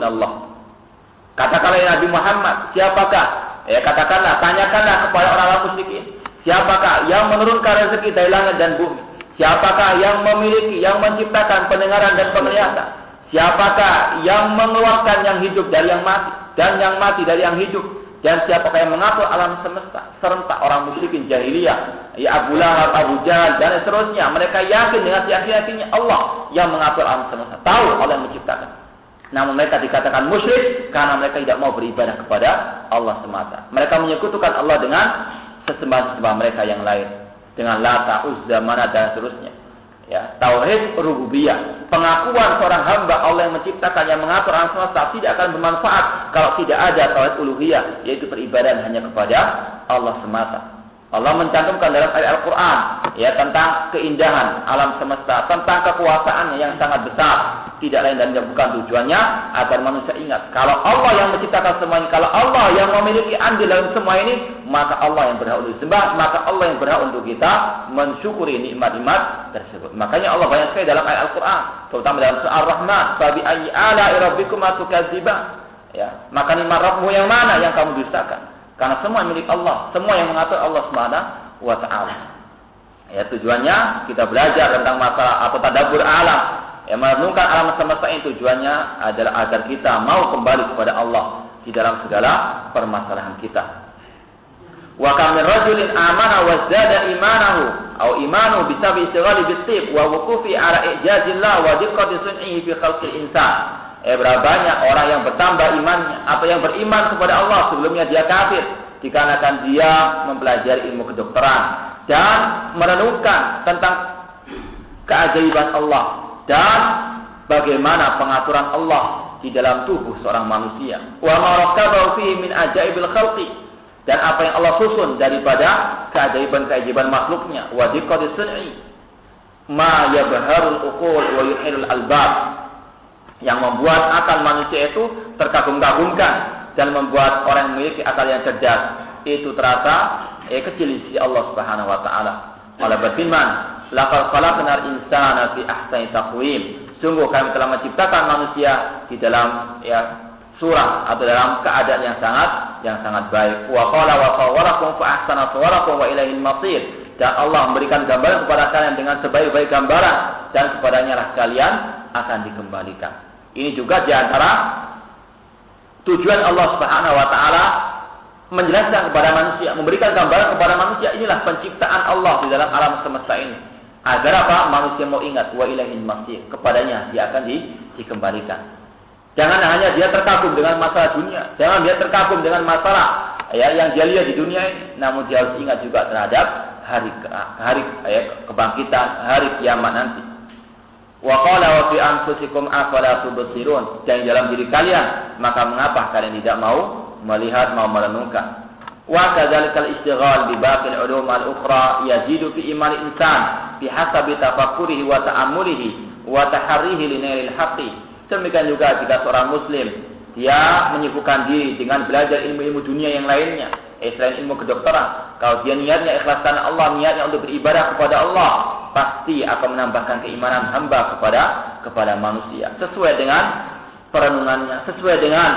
Allah." Katakanlah ya Nabi Muhammad, siapakah? Tanyakanlah kepada orang-orang musyrikin, siapakah yang menurunkan rezeki dari langit dan bumi? Siapakah yang memiliki, yang menciptakan pendengaran dan penglihatan? Siapakah yang mengeluarkan yang hidup dari yang mati dan yang mati dari yang hidup? Dan siapakah yang mengatur alam semesta? Serentak orang musyrikin jahiliyah, ya Abu Lahab, Abu Jahal dan seterusnya, mereka yakin dengan yakinnya Allah yang mengatur alam semesta, tahu Allah yang menciptakan. Namun mereka dikatakan musyrik karena mereka tidak mau beribadah kepada Allah semata. Mereka menyekutukan Allah dengan sesembahan-sesembahan mereka yang lain, dengan Lata, Uzza, Manat dan seterusnya. Ya, tauhid rububiyah, pengakuan seorang hamba Allah yang menciptakan, yang mengatur alam semesta tidak akan bermanfaat kalau tidak ada tauhid uluhiyah, yaitu peribadahan hanya kepada Allah semata. Allah mencantumkan dalam ayat Al-Quran tentang keindahan alam semesta, tentang kekuasaannya yang sangat besar. Tidak lain dan bukan tujuannya agar manusia ingat kalau Allah yang menciptakan semua ini, kalau Allah yang memiliki andil dalam semua ini, maka Allah yang berhak untuk disembah, maka Allah yang berhak untuk kita mensyukuri nikmat-nikmat tersebut. Makanya Allah banyak sekali dalam ayat Al-Quran, terutama dalam surah Ar-Rahman, "Fabi ayyi ala'i rabbikuma tukadziban." Maka nikmat Rabbmu yang mana yang kamu dustakan? Karena semua milik Allah, semua yang mengatur Allah Subhanahu wa taala. Tujuannya kita belajar tentang masalah atau tadabbur alam. Merenungkan alam semesta ini tujuannya adalah agar kita mau kembali kepada Allah di dalam segala permasalahan kita. Wa kam min rajulin amana wa zada imanahu aw imanu bi sabi istighali bis-sib wa wuqufi ala ijazillah wa diqqati sun'ihi fi khalqil insan. Berapa banyak orang yang bertambah imannya atau yang beriman kepada Allah sebelumnya dia kafir dikarenakan dia mempelajari ilmu kedokteran dan merenungkan tentang keajaiban Allah dan bagaimana pengaturan Allah di dalam tubuh seorang manusia. Wa ma rakabahu fihi min ajaibil khalqi, dan apa yang Allah susun daripada keajaiban-keajaiban makhluknya. Wa diqqati sun'i ma yabharul uqul wa yuhilul albab, yang membuat akal manusia itu terkagum-kagumkan dan membuat orang yang memiliki akal yang cerdas itu terasa kecil di sisi Allah Subhanahu wa taala. Allah berfirman, "Laqad khalaqnal insana fi ahsani taqwim." Sungguh kami telah menciptakan manusia di dalam surah atau dalam keadaan yang sangat baik. Wa qala wa sawwarakum fa ahsana suwarakum wa ilaihil masir. Dan Allah memberikan gambaran kepada kalian dengan sebaik-baik gambaran dan kepadanya lah kalian akan dikembalikan. Ini juga di antara tujuan Allah Subhanahu wa taala menjelaskan kepada manusia, memberikan gambaran kepada manusia, inilah penciptaan Allah di dalam alam semesta ini. Agar apa? Manusia mau ingat wa ilaihil masir, kepadanya dia akan dikembalikan. Jangan hanya dia terkagum dengan masalah dunia, jangan dia terkagum dengan masalah yang dia lihat di dunia ini, namun dia harus ingat juga terhadap hari kebangkitan, hari kiamat nanti. Wa qala wa fi anfusikum afala tubsirun, dan dalam diri kalian maka mengapa kalian tidak mau melihat, mau merenungkan. Wa kadzalikal istighal bi baqil ulum al-ukhra yazidu fi iman insan, bihasabi tafakkurihi wa ta'ammulihi wa taharrihi li nailil haqqi. Demikian juga jika seorang muslim dia menyibukkan diri dengan belajar ilmu-ilmu dunia yang lainnya, selain ilmu kedokteran, kalau dia niatnya ikhlas karena Allah, niatnya untuk beribadah kepada Allah, pasti akan menambahkan keimanan hamba kepada manusia sesuai dengan perenungannya, sesuai dengan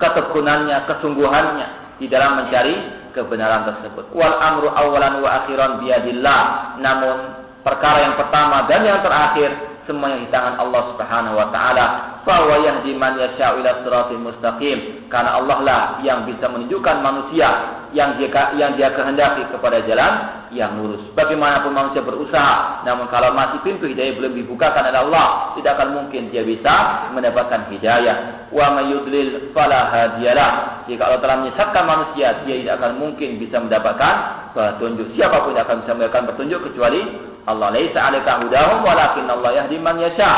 ketekunannya, kesungguhannya di dalam mencari kebenaran tersebut. Wal amru awalan wa akhiran biyadillah. Namun perkara yang pertama dan yang terakhir semuanya di tangan Allah Subhanahu wa taala. Fa wa yahdi man yasha'u ila siratal mustaqim. Karena Allah lah yang bisa menunjukkan manusia yang dia kehendaki kepada jalan yang lurus. Bagaimanapun manusia berusaha, namun kalau masih pintu hidayah belum dibukakan oleh Allah, tidak akan mungkin dia bisa mendapatkan hidayah. Wa may yudlil fala hadiyalah. Jika Allah telah menyesatkan manusia, dia tidak akan mungkin bisa mendapatkan petunjuk. Siapapun tidak akan bisa mendapatkan petunjuk kecuali Allah. Laisa 'alaika hudahum walakin Allah yahdi man yasha.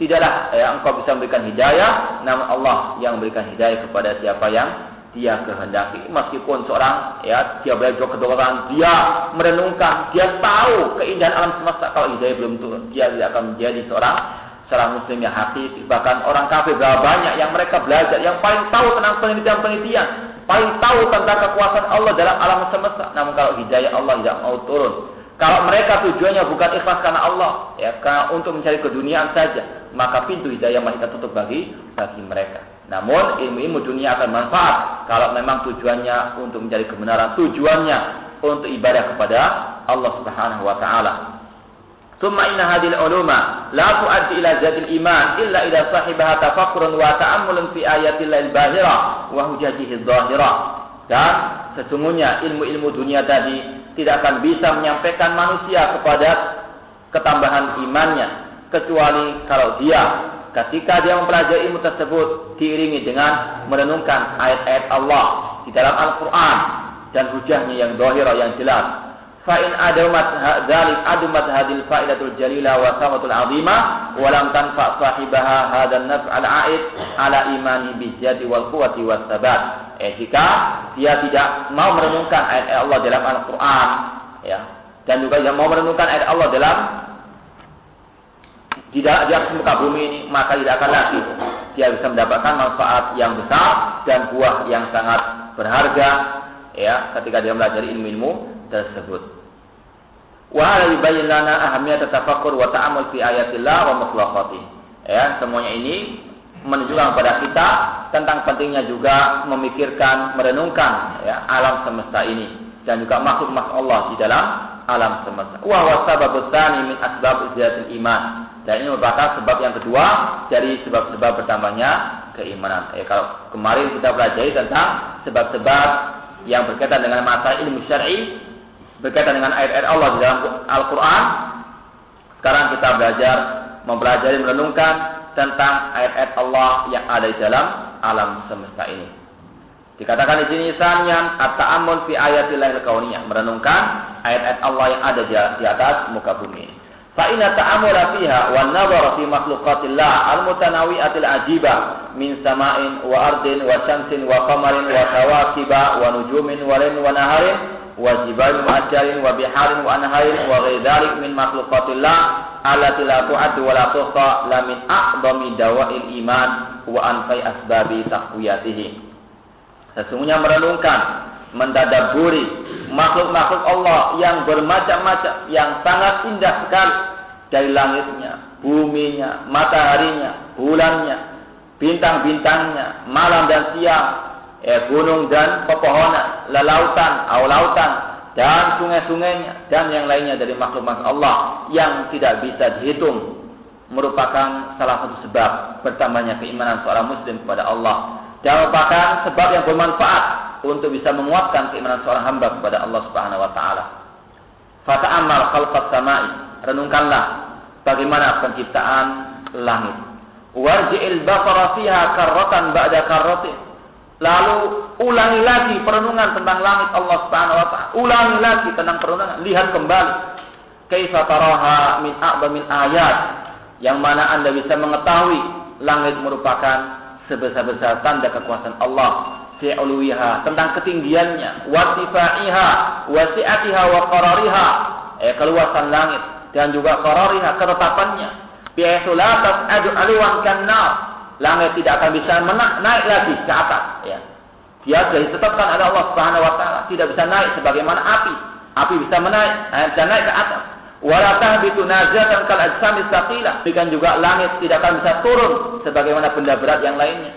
Tidaklah engkau bisa memberikan hidayah, namun Allah yang memberikan hidayah kepada siapa yang dia kehendaki. Meskipun seorang dia belajar kedokteran, dia merenungkan, dia tahu keindahan alam semesta, kalau hidayah belum turun, dia tidak akan menjadi seorang muslim yang hakiki. Bahkan orang kafir berapa banyak yang mereka belajar, yang paling tahu tentang penelitian-penelitian, paling tahu tentang kekuasaan Allah dalam alam semesta, namun kalau hidayah Allah tidak mau turun, kalau mereka tujuannya bukan ikhlas karena Allah, karena untuk mencari keduniaan saja, maka pintu hidayah masih tertutup bagi mereka. Namun ilmu-ilmu dunia akan manfaat kalau memang tujuannya untuk mencari kebenaran, tujuannya untuk ibadah kepada Allah Subhanahu wa taala. Tsumma inna hadhil uluma la tuaddi ila zatil iman illa idza sahibaha tafakkurun wa ta'ammulun fi ayatillahi al-bahira wa hujajihi adh-dhahira. Dan sesungguhnya ilmu-ilmu dunia tadi tidak akan bisa menyampaikan manusia kepada ketambahan imannya, kecuali kalau dia ketika dia mempelajari ilmu tersebut diiringi dengan merenungkan ayat-ayat Allah di dalam Al-Quran dan hujahnya yang zahirah, yang jelas. Fa'in adumat hadil fa'idatul jalila wa samatul azimah walam tanfa' sahibaha hadan naf'al a'id ala imani bijati wal quwati was sabat. Jika dia tidak mau merenungkan ayat Allah dalam Al-Quran, dan juga tidak mau merenungkan ayat Allah di atas muka bumi ini, maka tidak akan lagi dia bisa mendapatkan manfaat yang besar dan buah yang sangat berharga ketika dia mempelajari ilmu-ilmu tersebut. Wa hada yubayyin lana ahamiyat tafakkur wa ta'ammul fi ayatillah wa makhluqatih. Semuanya ini menunjukkan kepada kita tentang pentingnya juga memikirkan, merenungkan alam semesta ini dan juga makhluk-makhluk Allah di dalam alam semesta. Wa huwa sababus tsani min asbab izzatil iman. Dan ini merupakan sebab yang kedua dari sebab-sebab bertambahnya keimanan. Kalau kemarin kita pelajari tentang sebab-sebab yang berkaitan dengan masalah ilmu syar'i, berkaitan dengan ayat-ayat Allah di dalam Al-Quran, sekarang kita mempelajari, merenungkan tentang ayat-ayat Allah yang ada di dalam alam semesta ini. Dikatakan di sini sanyan at-ta'ammul fi ayatillahil kauniyah, merenungkan ayat-ayat Allah yang ada di atas muka bumi. Fa inna ta'ammula fiha wan nadhara fi makhluqatillah al-mutanawi'atil ajibah min sama'in wa ardin wa syamsin wa qamarin wa kawakiba wa nujumin wa lailin wa naharin wa jibalin wa asjarin wa biharin wa anharin wa ghairi dzalik min makhluqatillah allati la tu'addu wa la tuhsa la min a'dhami dawa'il iman wa anfa'i asbabi taqwiyatihi. Sesungguhnya merenungkan, mentadabburi makhluk-makhluk Allah yang bermacam-macam, yang sangat indah sekali, dari langitnya, buminya, mataharinya, bulannya, bintang-bintangnya, malam dan siang, gunung dan pepohonan, lautan, lautan, dan sungai-sungainya, dan yang lainnya dari makhluk-makhluk Allah yang tidak bisa dihitung, merupakan salah satu sebab bertambahnya keimanan seorang muslim kepada Allah, dan merupakan sebab yang bermanfaat untuk bisa menguatkan keimanan seorang hamba kepada Allah Subhanahu wa taala. Fata'ammal khalqas samai, renungkanlah bagaimana penciptaan langit. Warji'il basara fiha karratan ba'da karratin. Lalu ulangi lagi perenungan tentang langit Allah Subhanahu wa taala. Ulangi lagi tentang perenungan, lihat kembali. Kaifa taraha min a'dhamil ayat, yang mana Anda bisa mengetahui langit merupakan sebesar-besar tanda kekuasaan Allah, fi'uluwiha, tentang ketinggiannya, wasifaiha, wasi'atiha wa qarariha, keluasan langit dan juga qarariha, ketetapannya. Bi'aitu la tas'adu 'alwan kannar. Langit tidak akan bisa naik lagi ke atas, ya. Dia sudah ditetapkan oleh Allah Subhanahu wa taala, tidak bisa naik sebagaimana api. Api bisa bisa naik ke atas. Wala tahbitu nazatan kal ajsamis tsaqilah. Demikian juga langit tidak akan bisa turun sebagaimana benda berat yang lainnya.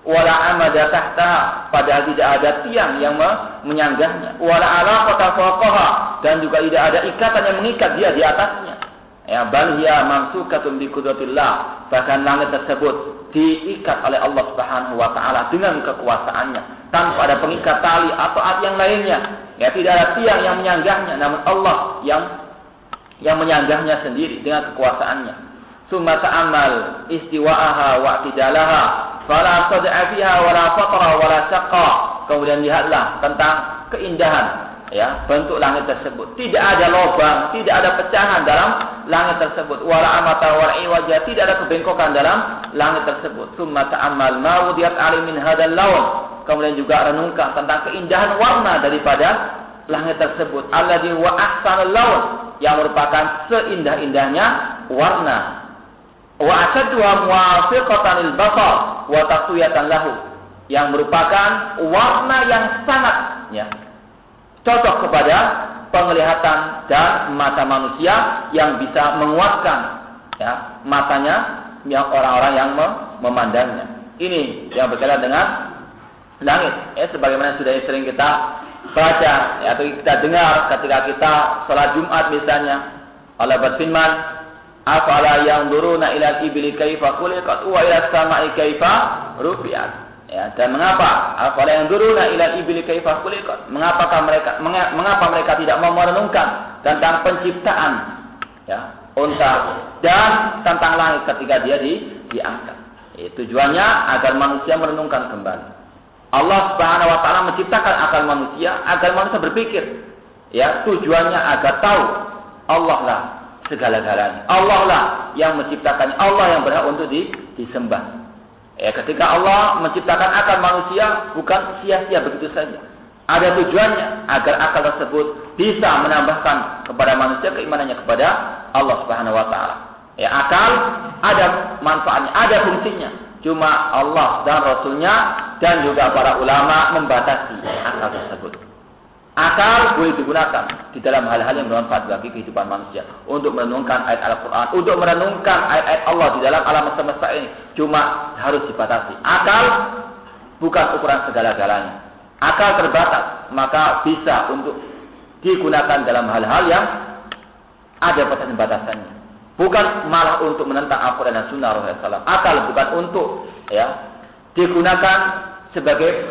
Wala amada tahtaha, padahal tidak ada tiang yang menyanggahnya. Wala alaqata fawqaha, dan juga tidak ada ikatan yang mengikat dia di atasnya. Ya, bal hiya mamsukatun bi qudratillah. Bahkan langit tersebut diikat oleh Allah Subhanahu wa taala dengan kekuasaannya, tanpa ada pengikat tali atau yang lainnya. Ya, tidak ada tiang yang menyanggahnya, namun Allah yang menyanggahnya sendiri dengan kekuasaannya. Summa ta'ammal istiwa'aha wa i'tidalaha fala sad'a fiha wala fatra wala saqqa. Kemudian lihatlah tentang keindahan, ya, bentuk langit tersebut. Tidak ada lubang, tidak ada pecahan dalam langit tersebut. Wala amata wala iwaja, tidak ada kebengkokan dalam langit tersebut. Summa ta'ammal ma wudiyat 'alai min hadzal lawn. Kemudian juga renungkan tentang keindahan warna daripada langit tersebut. Alladzi huwa ahsanul lawn, yang merupakan seindah-indahnya warna. Wa ashadduha muwafiqatan lil basar wa taqwiyatan lahu, yang merupakan warna yang sangat, ya, cocok kepada penglihatan dan mata manusia, yang bisa menguatkan, ya, matanya yang orang-orang yang memandangnya. Ini yang berkaitan dengan langit, ya, sebagaimana sudah sering kita baca, ya, atau kita dengar ketika kita salat Jumat misalnya. Allah berfirman, afala yanzuruna ilal ibli kaifa khuliqat wa ilas sama'i kaifa rufi'at. Ya, dan mengapa afala yanzuruna ilal ibli kaifa khuliqat? Mengapa mereka tidak mau merenungkan tentang penciptaan, ya, unta dan tentang langit ketika dia diangkat. Tujuannya agar manusia merenungkan kembali. Allah Subhanahu wa taala menciptakan akal manusia agar manusia berpikir, ya, tujuannya agar tahu Allah lah segala-galanya. Allah lah yang menciptakannya, Allah yang berhak untuk disembah. Ya, ketika Allah menciptakan akal manusia bukan sia-sia begitu saja. Ada tujuannya agar akal tersebut bisa menambahkan kepada manusia keimanannya kepada Allah Subhanahu wa taala. Ya, akal ada manfaatnya, ada fungsinya. Cuma Allah dan Rasulnya dan juga para ulama membatasi akal tersebut. Akal boleh digunakan di dalam hal-hal yang bermanfaat bagi kehidupan manusia, untuk merenungkan ayat Al-Quran, untuk merenungkan ayat-ayat Allah di dalam alam semesta ini. Cuma harus dibatasi. Akal bukan ukuran segala-galanya. Akal terbatas, maka bisa untuk digunakan dalam hal-hal yang ada batasan-batasannya. Bukan malah untuk menentang Al-Quran dan Sunnah Rasulullah SAW. Akal bukan untuk, ya, digunakan sebagai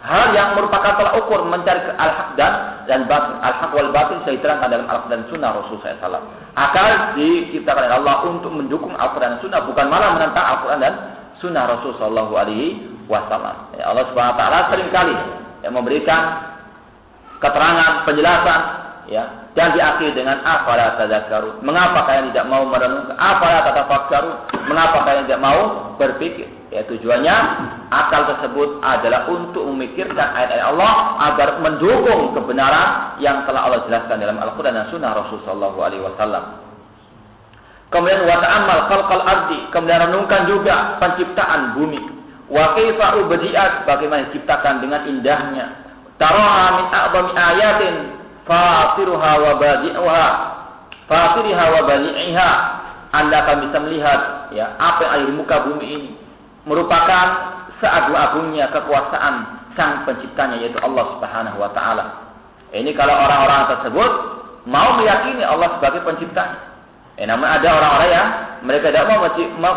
hal yang merupakan tolak ukur mencari al-haq dan batil. Al-haq wal batil saya diterangkan dalam Al-Quran dan Sunnah Rasulullah SAW. Akal diciptakan oleh Allah untuk mendukung Al-Quran dan Sunnah, bukan malah menentang Al-Quran dan Sunnah Rasulullah SAW. Ya, Allah Subhanahu Wa Taala seringkali, ya, memberikan keterangan, penjelasan, ya, dan diakhiri dengan afala tadzakkarun. Mengapa kalian tidak mau merenungkan? Afala tatafakkarun. Mengapa kalian tidak mau berpikir? Ya, tujuannya akal tersebut adalah untuk memikirkan ayat-ayat Allah agar mendukung kebenaran yang telah Allah jelaskan dalam Al-Quran dan Sunnah Rasulullah SAW. Kemudian wa ta'ammal khalqal ardi, kemudian renungkan juga penciptaan bumi. Wa kaifa ubdiat, bagaimana diciptakan dengan indahnya. Taraha min a'zami ayatin fatiruha wa badi'uha, fatiriha wa badi'iha. Anda akan bisa melihat, ya, apa yang ada di muka bumi ini merupakan seagung-agungnya kekuasaan sang penciptanya, yaitu Allah Subhanahu wa taala. Ini kalau orang-orang tersebut mau meyakini Allah sebagai penciptanya. Namun ada orang-orang yang mereka tidak mau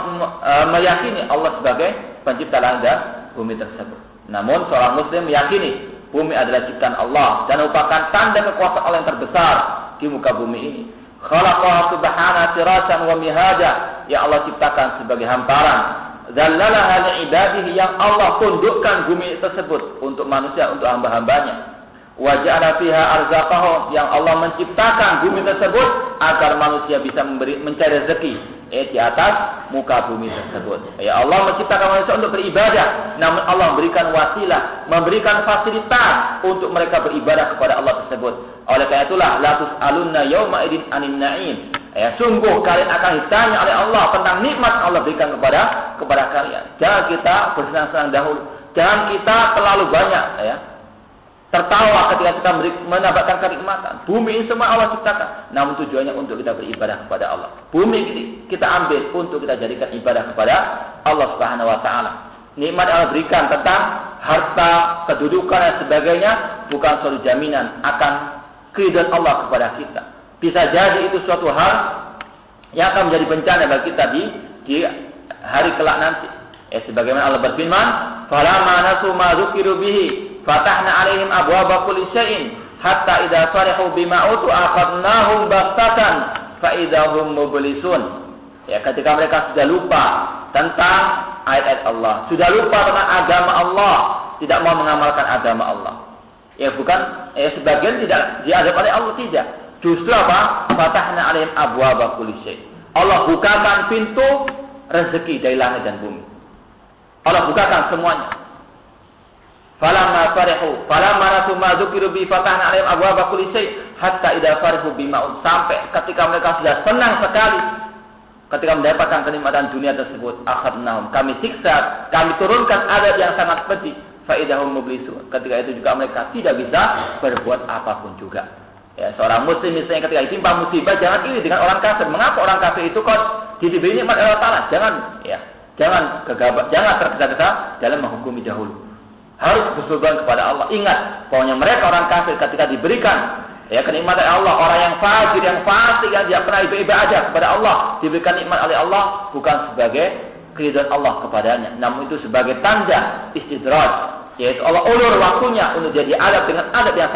meyakini Allah sebagai pencipta langit dan bumi tersebut. Namun seorang muslim meyakini bumi adalah ciptaan Allah dan merupakan tanda kekuasaan Allah yang terbesar di muka bumi ini. Khalaqa subhanahu sirajan wa mihaja, yang Allah ciptakan sebagai hamparan. Zallalaha li'ibadihi, yang Allah tundukkan bumi tersebut untuk manusia, untuk hamba-hambanya. Wa ja'ala fiha arzaqahum, yang Allah menciptakan bumi tersebut agar manusia bisa mencari rezeki, di atas muka bumi tersebut. Ya Allah menciptakan manusia untuk beribadah, namun Allah memberikan wasilah, memberikan fasilitas untuk mereka beribadah kepada Allah tersebut. Oleh karena itulah la tus'alunna yauma idin anin na'im. Ya, sungguh kalian akan ditanya oleh Allah tentang nikmat Allah berikan kepada kalian. Jangan kita bersenang-senang dahulu. Jangan kita terlalu banyak tertawa ketika kita mendapatkan kenikmatan. Bumi ini semua Allah ciptakan, namun tujuannya untuk kita beribadah kepada Allah. Bumi ini kita ambil untuk kita jadikan ibadah kepada Allah Subhanahu wa taala. Nikmat Allah berikan tentang harta, kedudukan dan sebagainya bukan suatu jaminan akan keridhaan Allah kepada kita. Bisa jadi itu suatu hal yang akan menjadi bencana bagi kita di hari kelak nanti. Sebagaimana Allah berfirman, "Falamma nasu ma dzukiru bihi, fatahna 'alaihim abwaaba kulli syai'in, hatta idza farihu bima utu akhadnahum baghtatan fa idza hum mublisun." Ya, ketika mereka sudah lupa tentang ayat-ayat Allah, sudah lupa tentang agama Allah, tidak mau mengamalkan agama Allah. Sebagian tidak diadab oleh Allah, tidak. Justru apa? Fatahna 'alaihim abwaaba kulli syai'. Allah bukakan pintu rezeki dari langit dan bumi. Allah bukakan semuanya. Falamma nasu ma dzukiru bi fatahna 'alaihim abwaaba kulli syai' hatta idza farihu bima, sampai ketika mereka sudah senang sekali ketika mendapatkan kenikmatan dunia tersebut, akhadnahum, kami siksa, kami turunkan azab yang sangat pedih, fa idahum mublisun. Ketika itu juga mereka tidak bisa berbuat apapun juga. Ya, seorang muslim misalnya ketika ditimpa musibah, jangan iri dengan orang kafir. Mengapa orang kafir itu kok diberi nikmat Allah Ta'ala? Jangan gegabah, jangan tergesa-gesa dalam menghukumi dahulu. Harus bersyukur kepada Allah. Ingat, pokoknya mereka orang kafir ketika diberikan kenikmatan Allah, orang yang fajir, yang fasik, yang tidak pernah beribadah kepada Allah, diberikan nikmat oleh Allah bukan sebagai keridhaan Allah kepadanya, namun itu sebagai tanda istidraj, yaitu Allah ulur waktunya untuk jadi adab dengan adab yang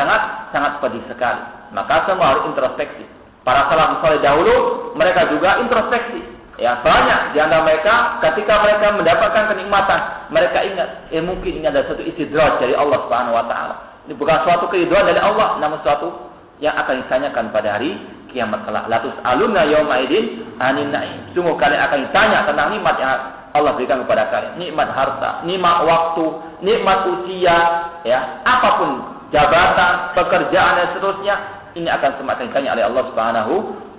sangat pedih sekali. Maka semua harus introspeksi. Para salafus saleh dahulu mereka juga introspeksi. Banyak di antara mereka ketika mereka mendapatkan kenikmatan, mereka ingat, mungkin ini adalah satu istidraj dari Allah Subhanahu wa taala. Ini bukan suatu keridhaan dari Allah, namun suatu yang akan ditanyakan pada hari kiamat kelak. La tus'alunna yauma idin anin na'im. Sungguh kalian akan ditanya tentang nikmat yang Allah berikan kepada kalian. Nikmat harta, nikmat waktu, nikmat usia, apapun, jabatan, pekerjaan dan seterusnya, ini akan semakin ditanya oleh Allah Subhanahu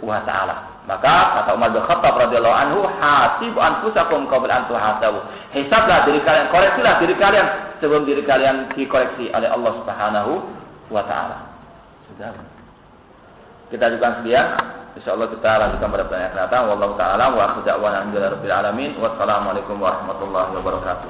wa taala. Maka kata Umar bin Khattab radhiyallahu anhu, hasibu anfusakum qabla an tuhasabu. Hisablah diri kalian, koreksilah diri kalian sebelum diri kalian dikoreksi oleh Allah Subhanahu wa taala. Sudah. Kita juga sekian. Insyaallah kita lanjutkan pada pertanyaan yang datang. Wallahu taala wa akhiru da'wana alhamdulillahi rabbil alamin. Wassalamualaikum warahmatullahi wabarakatuh.